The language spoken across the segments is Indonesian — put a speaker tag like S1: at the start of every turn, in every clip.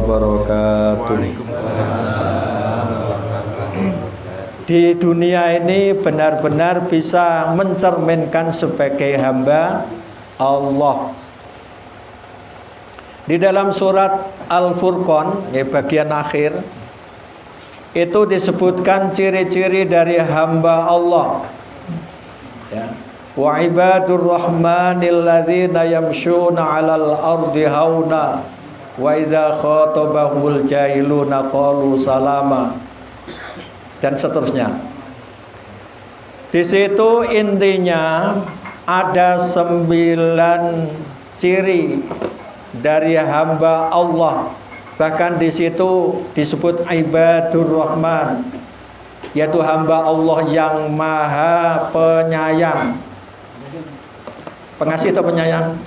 S1: wabarakatuh. Di dunia ini benar-benar bisa mencerminkan sebagai hamba Allah. Di dalam surat Al-Furqan, bagian akhir, itu disebutkan ciri-ciri dari hamba Allah. Ya. Wa ibadur rahmanil ladzina yamshuna 'alal ardi hauna wa idza khatabahumul jahiluna qalu salama, dan seterusnya. Di situ intinya ada 9 ciri dari hamba Allah. Bahkan di situ disebut ibadur rahman, yaitu hamba Allah yang maha penyayang. Pengasih atau penyayang?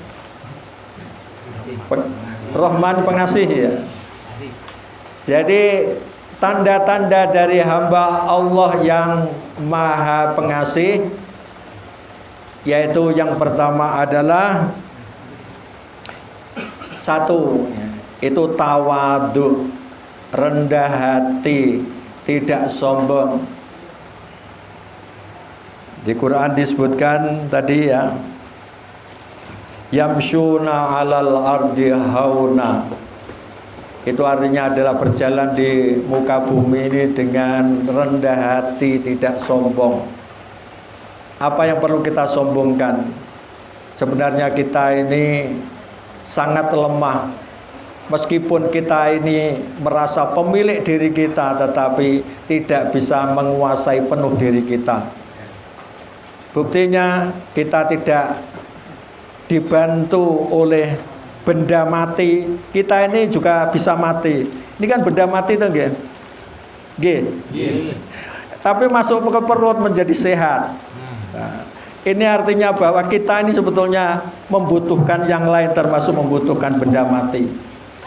S1: Rahman pengasih ya. Jadi tanda-tanda dari hamba Allah yang maha pengasih, yaitu yang pertama adalah 1, itu tawadhu, rendah hati, tidak sombong. Di Quran disebutkan tadi ya, yamshuna 'alal ardi hauna. Itu artinya adalah berjalan di muka bumi ini dengan rendah hati, tidak sombong. Apa yang perlu kita sombongkan? Sebenarnya kita ini sangat lemah. Meskipun kita ini merasa pemilik diri kita, tetapi tidak bisa menguasai penuh diri kita. Buktinya kita tidak dibantu oleh benda mati. Kita ini juga bisa mati. Ini kan benda mati itu nggih? Nggih. Tapi masuk ke perut menjadi sehat. Nah, ini artinya bahwa kita ini sebetulnya membutuhkan yang lain, termasuk membutuhkan benda mati.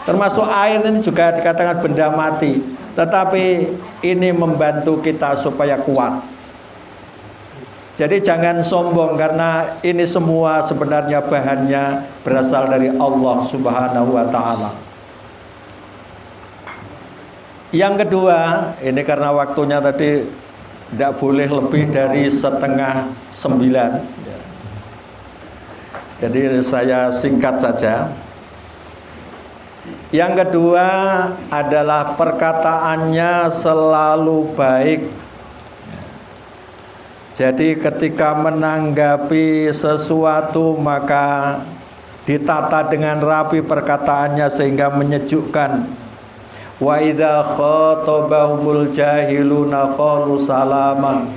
S1: Termasuk air ini juga dikatakan benda mati, tetapi ini membantu kita supaya kuat. Jadi jangan sombong, karena ini semua sebenarnya bahannya berasal dari Allah Subhanahu wa ta'ala. Yang kedua, ini karena waktunya tadi tidak boleh lebih dari 8:30. Jadi saya singkat saja. Yang kedua adalah perkataannya selalu baik. Jadi ketika menanggapi sesuatu maka ditata dengan rapi perkataannya sehingga menyejukkan. Wa idza khatabahumul jahiluna qalu salama.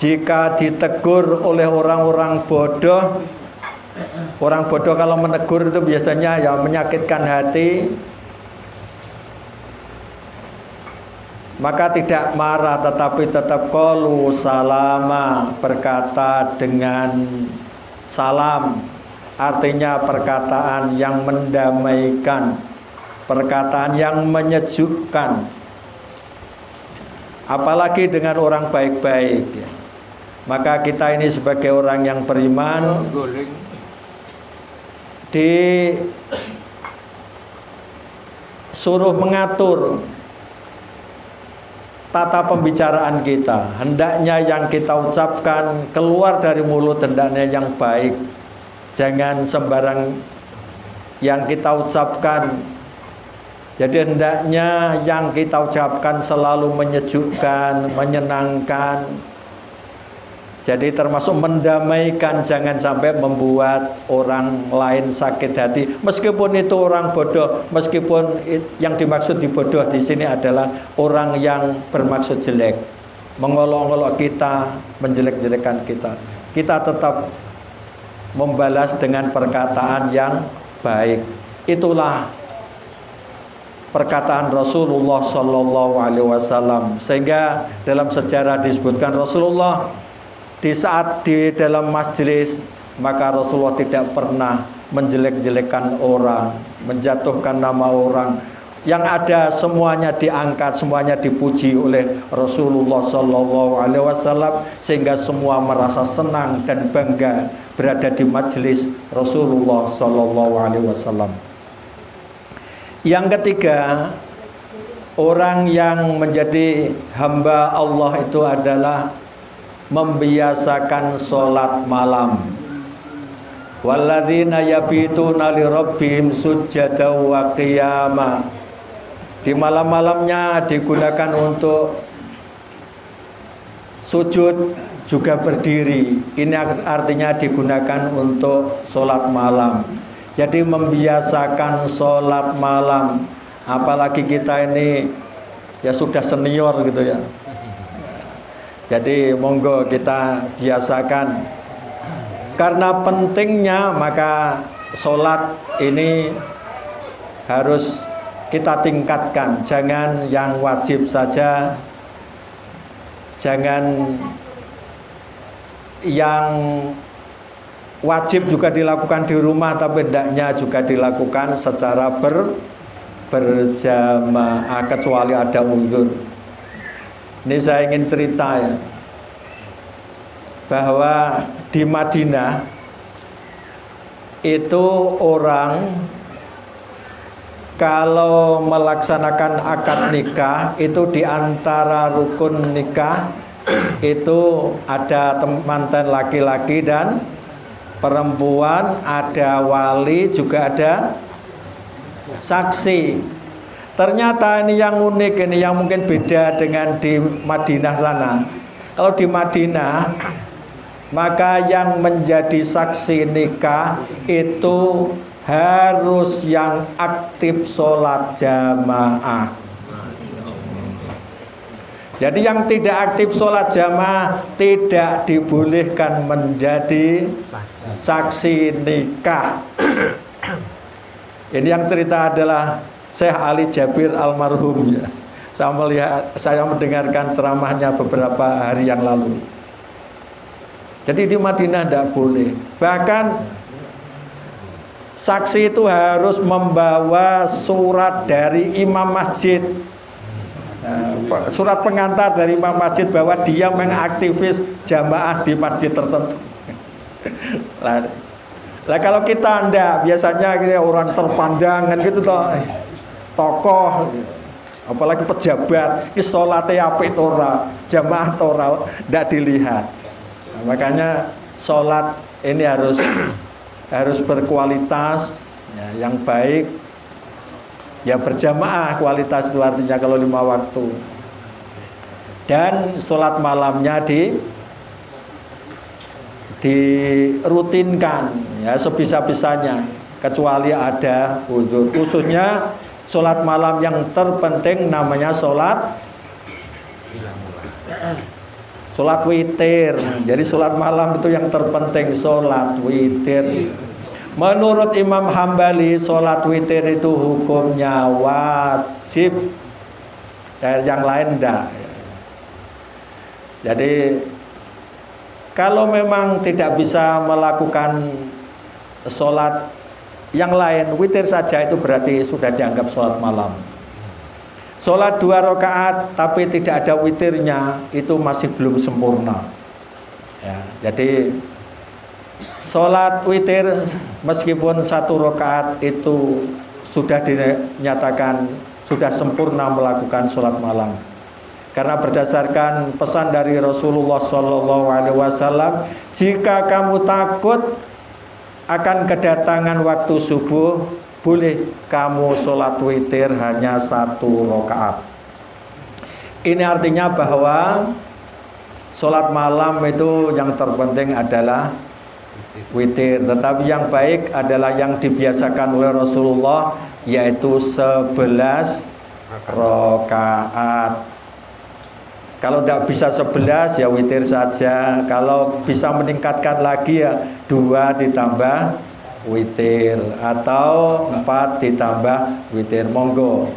S1: Jika ditegur oleh orang-orang bodoh, orang bodoh kalau menegur itu biasanya ya menyakitkan hati, maka tidak marah tetapi tetap qalu salama, berkata dengan salam, artinya perkataan yang mendamaikan, perkataan yang menyejukkan. Apalagi dengan orang baik-baik. Maka kita ini sebagai orang yang beriman disuruh mengatur tata pembicaraan kita. Hendaknya yang kita ucapkan keluar dari mulut hendaknya yang baik. Jangan sembarang yang kita ucapkan. Jadi hendaknya yang kita ucapkan selalu menyejukkan, menyenangkan. Jadi termasuk mendamaikan, jangan sampai membuat orang lain sakit hati. Meskipun itu orang bodoh, meskipun yang dimaksud di bodoh di sini adalah orang yang bermaksud jelek, mengolok-olok kita, menjelek-jelekan kita. Kita tetap membalas dengan perkataan yang baik. Itulah perkataan Rasulullah Shallallahu Alaihi Wasallam. Sehingga dalam sejarah disebutkan Rasulullah di saat di dalam majelis, maka Rasulullah tidak pernah menjelek-jelekan orang, menjatuhkan nama orang. Yang ada semuanya diangkat, semuanya dipuji oleh Rasulullah Shallallahu Alaihi Wasallam, sehingga semua merasa senang dan bangga berada di majelis Rasulullah Shallallahu Alaihi Wasallam. Yang ketiga, orang yang menjadi hamba Allah itu adalah membiasakan sholat malam. Walladzina yabituna li rabbihim sujada wa qiyama. Di malam-malamnya digunakan untuk sujud juga berdiri. Ini artinya digunakan untuk sholat malam. Jadi membiasakan sholat malam. Apalagi kita ini ya sudah senior gitu ya. Jadi monggo kita biasakan. Karena pentingnya maka sholat ini harus kita tingkatkan. Jangan yang wajib saja, jangan yang wajib juga dilakukan di rumah, tapi hendaknya juga dilakukan secara berjamaah kecuali ada uzur. Ini saya ingin cerita ya, bahwa di Madinah itu orang kalau melaksanakan akad nikah itu di antara rukun nikah itu ada mantan laki-laki dan perempuan, ada wali, juga ada saksi. Ternyata ini yang unik, ini yang mungkin beda dengan di Madinah sana. Kalau di Madinah maka yang menjadi saksi nikah itu harus yang aktif sholat jamaah. Jadi yang tidak aktif sholat jamaah tidak dibolehkan menjadi saksi nikah. Ini yang cerita adalah Syekh Ali Jabir almarhum ya. Saya mendengarkan ceramahnya beberapa hari yang lalu. Jadi di Madinah tidak boleh. Bahkan saksi itu harus membawa surat dari imam masjid, surat pengantar dari imam masjid bahwa dia mengaktivis jamaah di masjid tertentu. Lah kalau kita ndak, biasanya orang terpandang kan gitu toh, tokoh, apalagi pejabat, ini sholatnya apik tora, jamaah tora, ndak dilihat. Nah, makanya sholat ini harus berkualitas ya, yang baik ya, berjamaah. Kualitas itu artinya kalau 5 waktu, dan sholat malamnya dirutinkan ya sebisa-bisanya kecuali ada uzur. Khususnya sholat malam yang terpenting namanya sholat witir. Jadi sholat malam itu yang terpenting, sholat witir. Menurut Imam Hambali sholat witir itu hukumnya wajib, dan yang lain enggak. Jadi kalau memang tidak bisa melakukan sholat yang lain, witir saja itu berarti sudah dianggap sholat malam. Sholat 2 rakaat tapi tidak ada witirnya itu masih belum sempurna ya. Jadi sholat witir meskipun 1 rakaat itu sudah dinyatakan sudah sempurna melakukan sholat malam. Karena berdasarkan pesan dari Rasulullah SAW, jika kamu takut akan kedatangan waktu subuh, boleh kamu sholat witir hanya 1 rakaat. Ini artinya bahwa sholat malam itu yang terpenting adalah witir. Tetapi yang baik adalah yang dibiasakan oleh Rasulullah, yaitu 11 rakaat. Kalau tidak bisa 11 ya witir saja. Kalau bisa meningkatkan lagi ya 2 ditambah witir, atau 4 ditambah witir, monggo.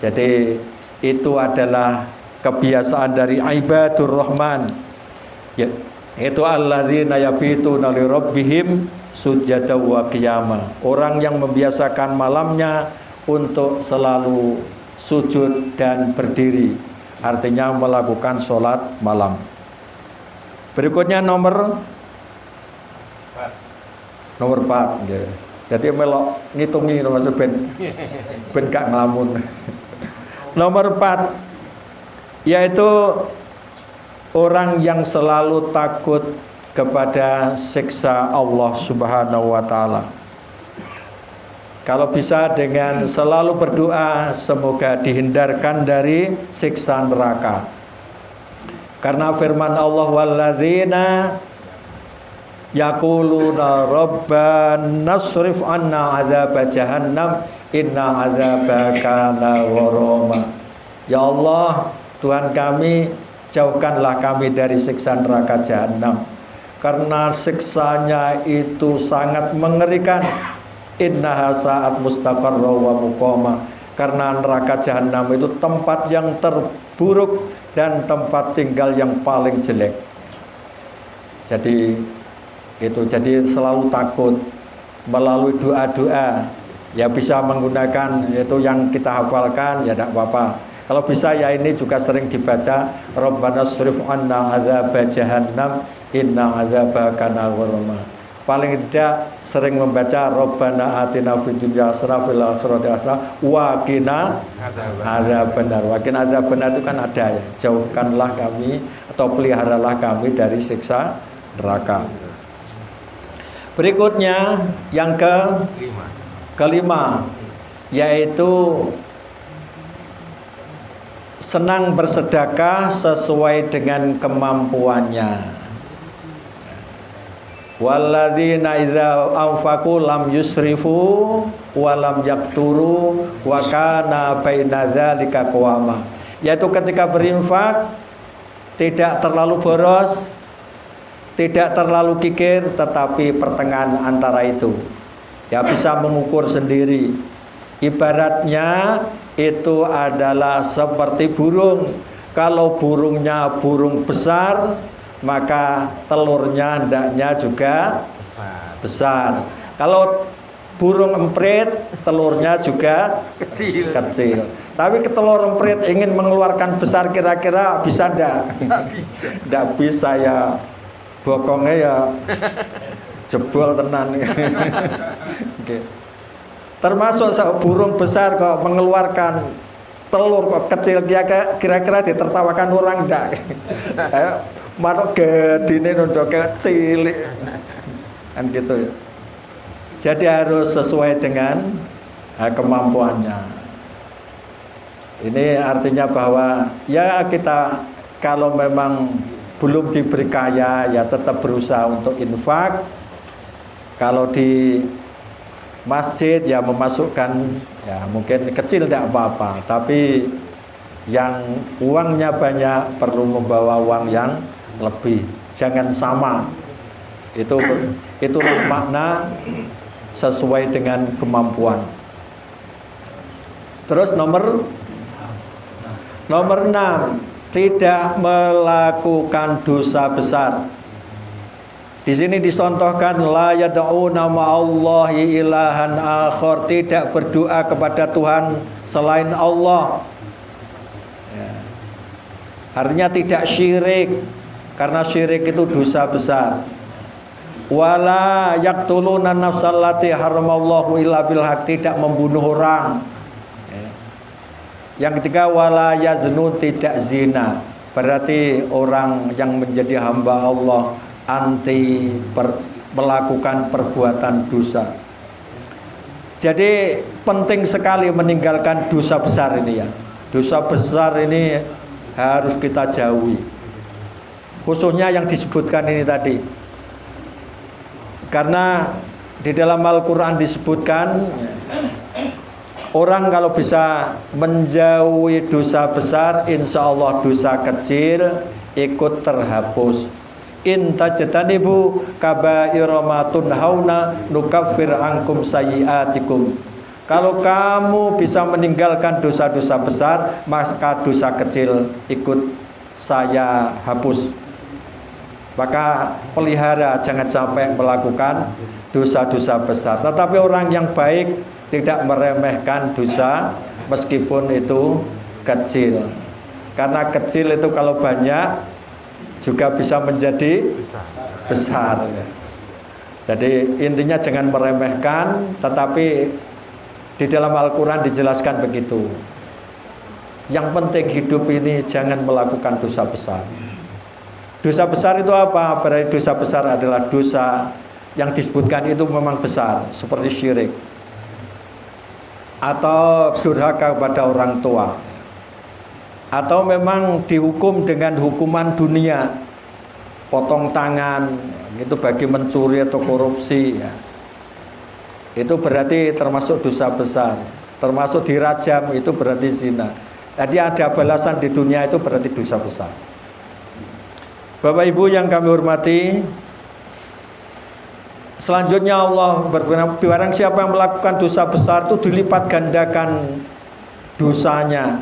S1: Jadi itu adalah kebiasaan dari ibadur rahman ya, itu alladzina yabituna li rabbihim sujada wa qiyama. Orang yang membiasakan malamnya untuk selalu sujud dan berdiri, artinya melakukan sholat malam. Berikutnya nomor 4 ya. Jadi melok ngitungi maksud ben gak ngelamun. Nomor 4 yaitu orang yang selalu takut kepada siksa Allah Subhanahu wa taala. Kalau bisa dengan selalu berdoa semoga dihindarkan dari siksa neraka. Karena firman Allah walladzina yaquluna rabbana nasrif anna adzab jahannam inna adzaba kana gharama. Ya Allah, Tuhan kami, jauhkanlah kami dari siksa neraka jahanam karena siksanya itu sangat mengerikan. Innaha sa'at mustaqarra wa muqama. Karena neraka jahanam itu tempat yang terburuk dan tempat tinggal yang paling jelek. Jadi selalu takut melalui doa-doa. Ya bisa menggunakan itu yang kita hafalkan ya tidak apa-apa. Kalau bisa ya ini juga sering dibaca Rabbana srif anna adzab jahannam inna adzaba kana gharama. Paling tidak sering membaca Rabbana atina fid dunya hasanah fil akhirati hasanah wa qina adzabannar. Wa qina adzabannar itu kan ada ya. Jauhkanlah kami atau peliharalah kami dari siksa neraka. Berikutnya yang kelima yaitu senang bersedekah sesuai dengan kemampuannya. Walladzina idza anfaqu lam yusrifu wa lam yaqturu wa kana baina dzalika qawama. Yaitu ketika berinfak tidak terlalu boros, tidak terlalu kikir, tetapi pertengahan antara itu. Ya bisa mengukur sendiri. Ibaratnya itu adalah seperti burung. Kalau burungnya burung besar, maka telurnya hendaknya juga besar. Kalau burung emprit, telurnya juga kecil. Tapi telur emprit ingin mengeluarkan besar, kira-kira bisa enggak? Enggak bisa ya. Bokongnya ya jebol tenan. Okay. Termasuk burung besar kok mengeluarkan telur kok kecil, kira-kira ditertawakan orang enggak? Manuk gedine nunduk cilik kan gitu ya. Jadi harus sesuai dengan kemampuannya. Ini artinya bahwa ya kita kalau memang belum diberi kaya ya tetap berusaha untuk infak. Kalau di masjid ya memasukkan ya mungkin kecil tidak apa-apa, tapi yang uangnya banyak perlu membawa uang yang lebih, jangan sama. Itulah makna sesuai dengan kemampuan. Terus nomor 6, tidak melakukan dosa besar. Di sini disontohkan la yad'una ma'allahi ilahan akhar, tidak berdoa kepada Tuhan selain Allah. Ya. Artinya tidak syirik, karena syirik itu dosa besar. Wala yaqtuluna nafsal lati haramallahu illa bil haq, tidak membunuh orang. Ya. Yang ketiga wala yaznun, tidak zina. Berarti orang yang menjadi hamba Allah anti melakukan perbuatan dosa. Jadi penting sekali meninggalkan dosa besar ini ya. Dosa besar ini harus kita jauhi. Khususnya yang disebutkan ini tadi. Karena di dalam Al-Quran disebutkan orang kalau bisa menjauhi dosa besar, insya Allah dosa kecil ikut terhapus. In tajtanibu kaba'ira ma tunhauna nukaffir ankum sayyi'atikum. Kalau kamu bisa meninggalkan dosa-dosa besar, maka dosa kecil ikut saya hapus. Maka pelihara jangan sampai melakukan dosa-dosa besar. Tetapi orang yang baik tidak meremehkan dosa meskipun itu kecil. Karena kecil itu kalau banyak juga bisa menjadi besar. Jadi intinya jangan meremehkan, tetapi di dalam Al-Quran dijelaskan begitu. Yang penting hidup ini jangan melakukan dosa besar. Dosa besar itu apa? Berarti dosa besar adalah dosa yang disebutkan itu memang besar, seperti syirik atau durhaka kepada orang tua, atau memang dihukum dengan hukuman dunia, potong tangan, itu bagi mencuri atau korupsi ya. Itu berarti termasuk dosa besar. Termasuk dirajam, itu berarti zina. Jadi ada balasan di dunia, itu berarti dosa besar. Bapak Ibu yang kami hormati, selanjutnya Allah berfirman, barang siapa yang melakukan dosa besar itu dilipat gandakan dosanya,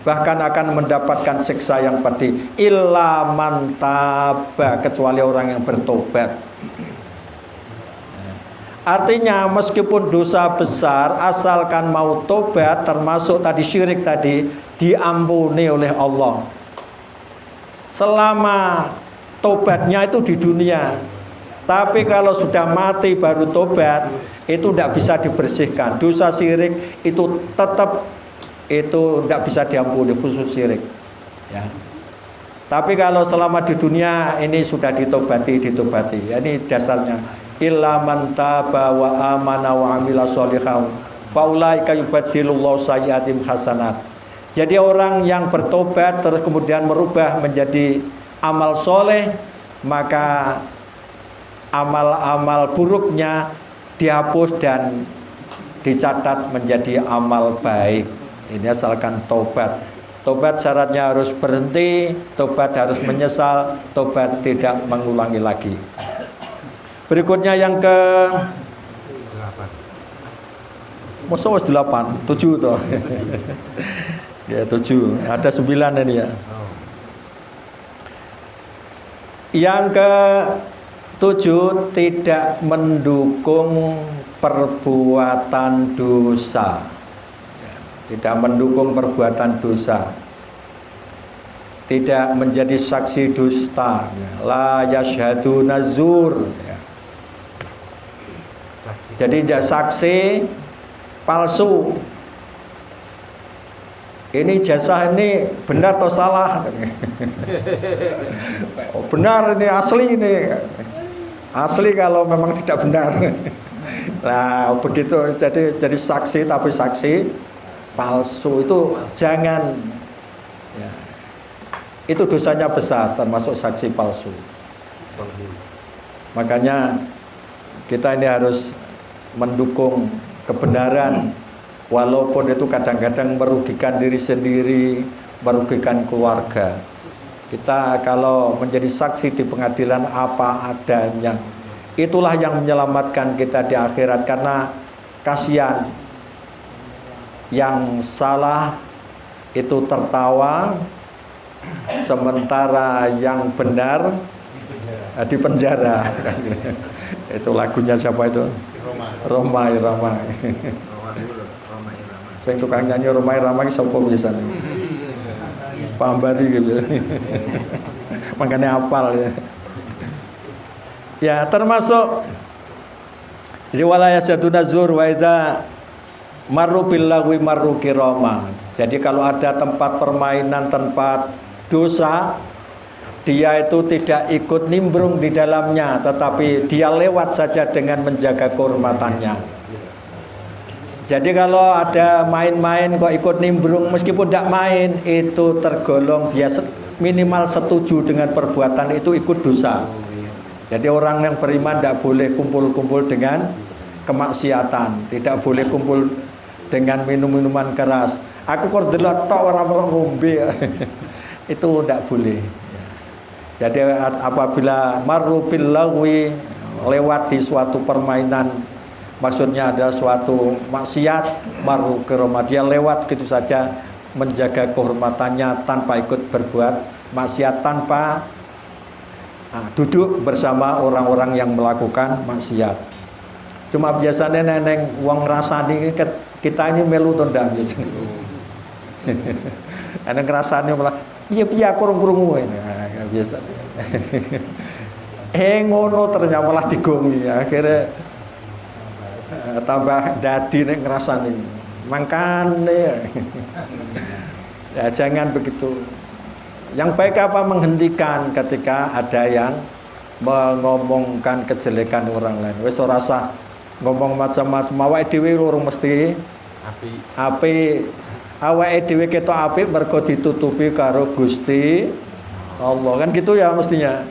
S1: bahkan akan mendapatkan siksa yang pedih. Illa man taba, kecuali orang yang bertobat. Artinya meskipun dosa besar, asalkan mau tobat, termasuk tadi syirik tadi, diampuni oleh Allah. Selama tobatnya itu di dunia. Tapi kalau sudah mati baru tobat, itu tidak bisa dibersihkan. Dosa syirik itu tetap itu tidak bisa diampuni, khusus syirik ya. Tapi kalau selama di dunia ini sudah ditobati. Ya, ini dasarnya. Illa man taba wa amana wa amila sholihan faulaika yubaddilullahu sayyiatim hasanat. Jadi orang yang bertobat terus kemudian merubah menjadi amal soleh, maka amal-amal buruknya dihapus dan dicatat menjadi amal baik. Ini asalkan tobat. Tobat syaratnya harus berhenti, tobat harus menyesal, tobat tidak mengulangi lagi. Berikutnya yang ke 8. Masa was 8, 7 toh. Ya 7, ada 9 ini ya. Yang ke 7, tidak mendukung perbuatan dosa. Tidak mendukung perbuatan dosa. Tidak menjadi saksi dusta. La yashhaduna zur. Jadi saksi palsu. Ini jasa ini benar atau salah? Oh, benar ini, asli ini. Asli kalau memang tidak benar. Nah, begitu jadi saksi tapi saksi palsu itu jangan ya. Itu dosanya besar, termasuk saksi palsu. Makanya kita ini harus mendukung kebenaran, walaupun itu kadang-kadang merugikan diri sendiri, merugikan keluarga. Kita kalau menjadi saksi di pengadilan apa adanya, itulah yang menyelamatkan kita di akhirat. Karena kasihan yang salah itu tertawa, sementara yang benar di penjara. Itu lagunya siapa itu? Roma Irama. Saya tukang nyanyi Roma Irama sapa bisa. Pambari gitu. Makanya hafal ya. Ya, termasuk jadi wala yasaduna zur wa idza marru bil lagwi marru kirama. Jadi kalau ada tempat permainan, tempat dosa, dia itu tidak ikut nimbrung di dalamnya, tetapi dia lewat saja dengan menjaga kehormatannya. Jadi kalau ada main-main kok ikut nimbrung, meskipun tidak main, itu tergolong biasa, minimal setuju dengan perbuatan itu, ikut dosa. Jadi orang yang beriman tidak boleh kumpul-kumpul dengan kemaksiatan, tidak boleh kumpul dengan minum-minuman keras. Aku kok delok tok ora ngombe. Itu tidak boleh. Jadi apabila marru bil lagwi, lewat di suatu permainan, maksudnya ada suatu maksiat, marru kirama, dia lewat gitu saja, menjaga kehormatannya tanpa ikut berbuat maksiat, tanpa duduk bersama orang-orang yang melakukan maksiat. Cuma biasanya neneng wong rasani kita ini melu to ndak biasane. Ana ngrasani malah piye-piye kurung-kurungu ini. Biasa. ngono ternyata malah digongi. Akhirnya tambah dadi nek ngrasani. Mangkane ya jangan begitu. Yang baik apa menghentikan ketika ada yang mengomongkan kejelekan orang lain. Wis ora usah ngomong macam-macam. Awake dhewe loro mesti apik. Awake dhewe ketok apik mergo ditutupi karo Gusti Allah. Kan gitu ya mestinya.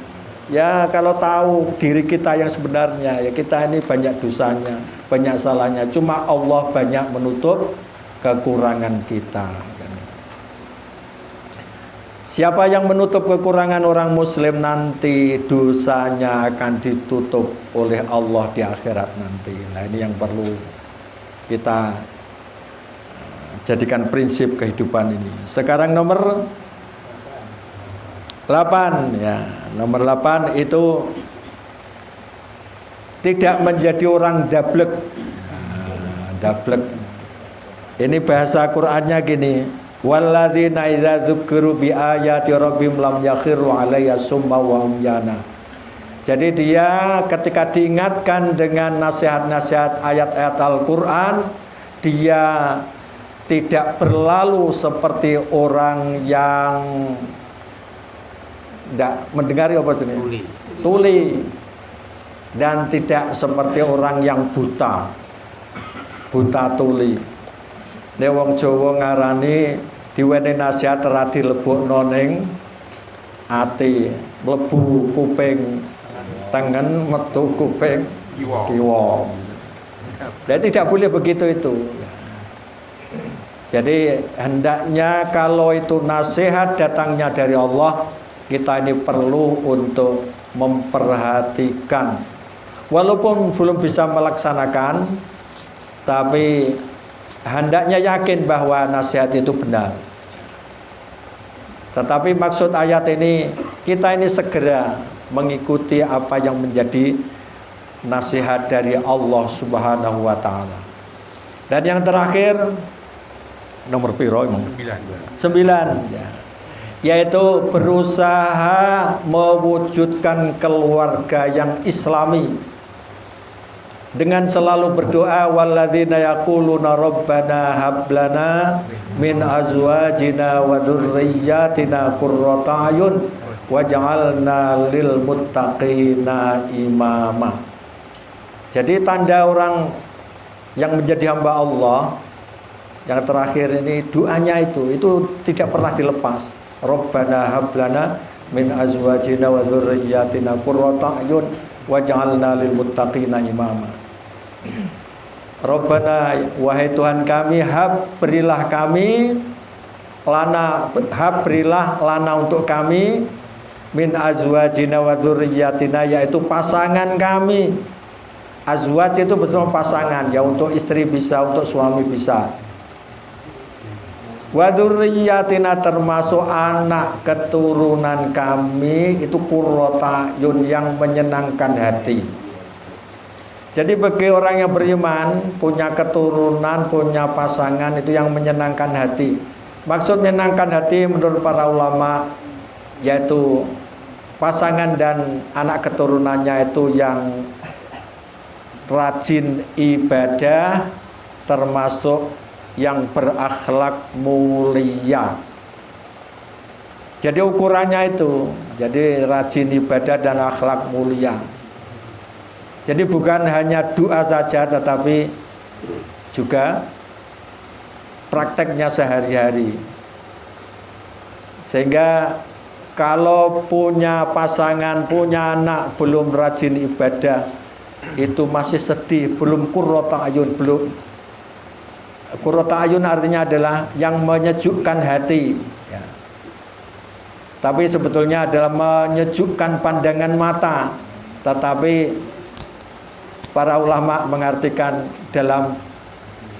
S1: Ya kalau tahu diri kita yang sebenarnya, ya kita ini banyak dosanya, banyak salahnya. Cuma Allah banyak menutup kekurangan kita. Siapa yang menutup kekurangan orang Muslim nanti dosanya akan ditutup oleh Allah di akhirat nanti. Nah ini yang perlu kita jadikan prinsip kehidupan ini. Sekarang nomor 8 ya. Nomor 8 itu tidak menjadi orang dablek. Dablek. Ini bahasa Qur'annya gini. Walladzina idza dzukiru bi ayati rabbihim lam yakhiru 'alaiha summa wa umyana. Jadi dia ketika diingatkan dengan nasihat-nasihat ayat-ayat Al-Qur'an, dia tidak berlalu seperti orang yang tidak mendengar apa itu? Tuli. Dan tidak seperti orang yang buta tuli. Nek wong Jawa ngarani diwene nasihat ora dilebokno ning ati, mlebu kuping tengen, metu kuping kiwa. Dan tidak boleh begitu itu. Jadi hendaknya kalau itu nasihat datangnya dari Allah, kita ini perlu untuk memperhatikan. Walaupun belum bisa melaksanakan, tapi hendaknya yakin bahwa nasihat itu benar. Tetapi maksud ayat ini, kita ini segera mengikuti apa yang menjadi nasihat dari Allah Subhanahu wa taala. Dan yang terakhir nomor piro? 9 ya. Yaitu berusaha mewujudkan keluarga yang islami dengan selalu berdoa walladzina yaquluna rabbana hablana min azwajina wa dzurriyyatina qurrata ayun waj'alna lil muttaqina imama. Jadi tanda orang yang menjadi hamba Allah yang terakhir ini doanya itu tidak pernah dilepas. Rabbana hablana min azwajina wa dzurriyyatina qurrata ayun waj'alna lil muttaqina imama. Rabbana, wahai Tuhan kami, berilah lana untuk kami min azwajina wa dzurriyyatina, yaitu pasangan kami. Azwaj itu betul pasangan, ya untuk istri bisa, untuk suami bisa. Wa dzurriyyatina termasuk anak keturunan kami itu qurrata ayun, yang menyenangkan hati. Jadi bagi orang yang beriman, punya keturunan, punya pasangan itu yang menyenangkan hati. Maksud menyenangkan hati menurut para ulama yaitu pasangan dan anak keturunannya itu yang rajin ibadah, termasuk yang berakhlak mulia. Jadi ukurannya itu, jadi rajin ibadah dan akhlak mulia. Jadi bukan hanya doa saja, tetapi juga prakteknya sehari-hari. Sehingga kalau punya pasangan, punya anak belum rajin ibadah, itu masih sedih, belum qurrata ayun, belum. Qurrata ayun artinya adalah yang menyejukkan hati, ya. Tapi sebetulnya adalah menyejukkan pandangan mata. Tetapi para ulama mengartikan dalam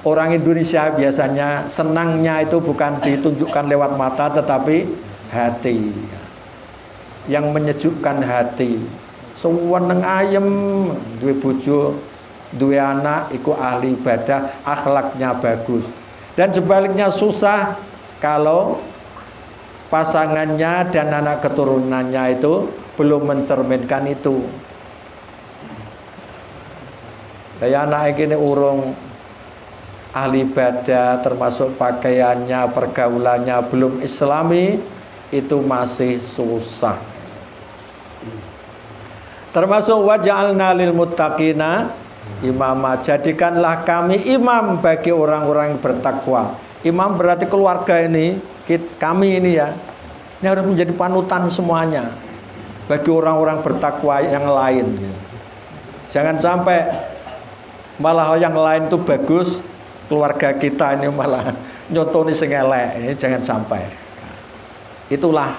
S1: orang Indonesia biasanya senangnya itu bukan ditunjukkan lewat mata, tetapi hati, yang menyejukkan hati. Seneng ayem, duwe bojo, duwe anak, iku ahli ibadah, akhlaknya bagus. Dan sebaliknya susah kalau pasangannya dan anak keturunannya itu belum mencerminkan itu. Kayak anak ini urung ahli ibadah, termasuk pakaiannya, pergaulannya belum islami, itu masih susah. Termasuk waj'alna lil muttaqina imama, jadikanlah kami imam bagi orang-orang yang bertakwa. Imam berarti keluarga ini, kami ini ya, ini harus menjadi panutan semuanya bagi orang-orang bertakwa yang lain. Jangan sampai malah yang lain itu bagus, keluarga kita ini malah nyontoni sing elek. Ini jangan sampai. Itulah,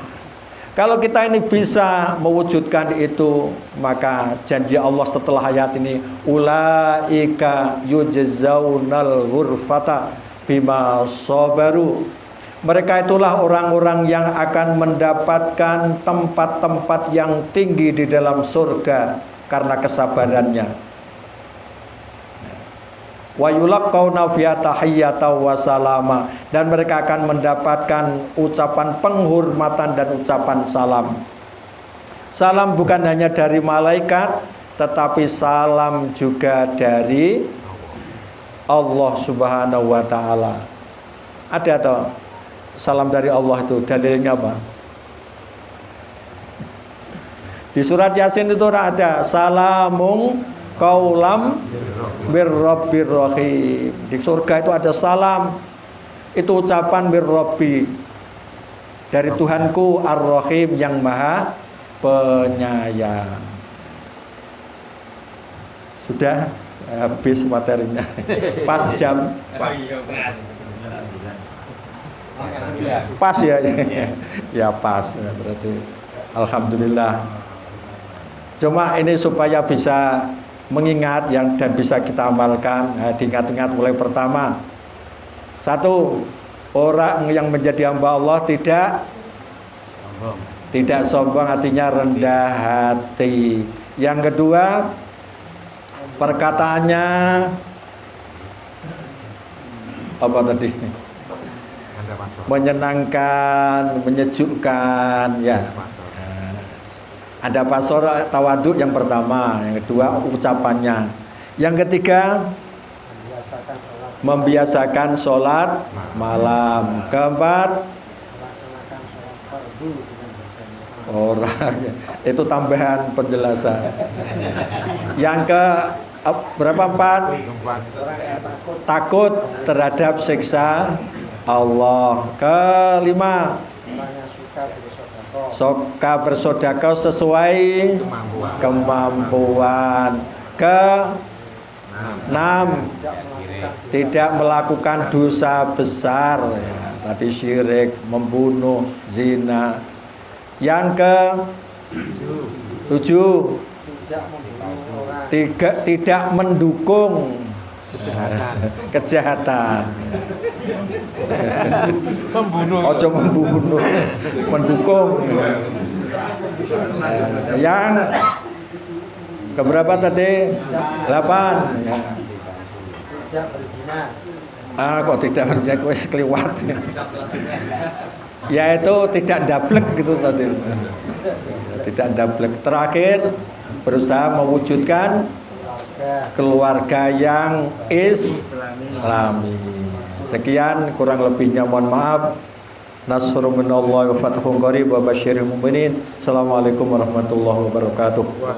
S1: kalau kita ini bisa mewujudkan itu, maka janji Allah setelah ayat ini, ulaika yujzaunal ghurfata bima sabaru. Mereka itulah orang-orang yang akan mendapatkan tempat-tempat yang tinggi di dalam surga karena kesabarannya. Wa yulaqqauna fiha tahiyyatan wa salama, dan mereka akan mendapatkan ucapan penghormatan dan ucapan salam. Salam bukan hanya dari malaikat, tetapi salam juga dari Allah Subhanahu wa taala. Ada atau salam dari Allah itu dalilnya apa? Di surat Yasin itu ada salamun qaulam birrabbir rahim. Di surga itu ada salam, itu ucapan birrabbi, dari Tuhanku ar-rahim yang maha penyayang. Sudah habis materinya. Pas jam. Pas ya. Ya pas berarti alhamdulillah. Cuma ini supaya bisa mengingat yang dan bisa kita amalkan. Diingat-ingat mulai pertama. Satu, orang yang menjadi hamba Allah tidak sombong, artinya rendah hati. Yang kedua, perkataannya apa tadi? Menyenangkan, menyejukkan, ya. Ada pasor tawaduk yang pertama, yang kedua ucapannya, yang ketiga membiasakan sholat malam, keempat orang itu tambahan penjelasan. Yang ke berapa? Empat, takut terhadap siksa Allah. Kelima, suka bersedekah sesuai kemampuan. Keenam, tidak melakukan dosa besar, ya, tadi syirik, membunuh, zina. Yang ke-7, tidak mendukung kejahatan. Ojo membunuh, mendukung. Yang keberapa tadi? 8. Ya. Kok tidak berzina, wis kliwat. Yaitu tidak dablek gitu tadi. Tidak dablek. Terakhir, berusaha mewujudkan keluarga yang islami. Sekian, kurang lebihnya mohon maaf. Nasrun minallahi wa fathun qarib wa basyiril mu'minin. Assalamualaikum warahmatullahi wabarakatuh.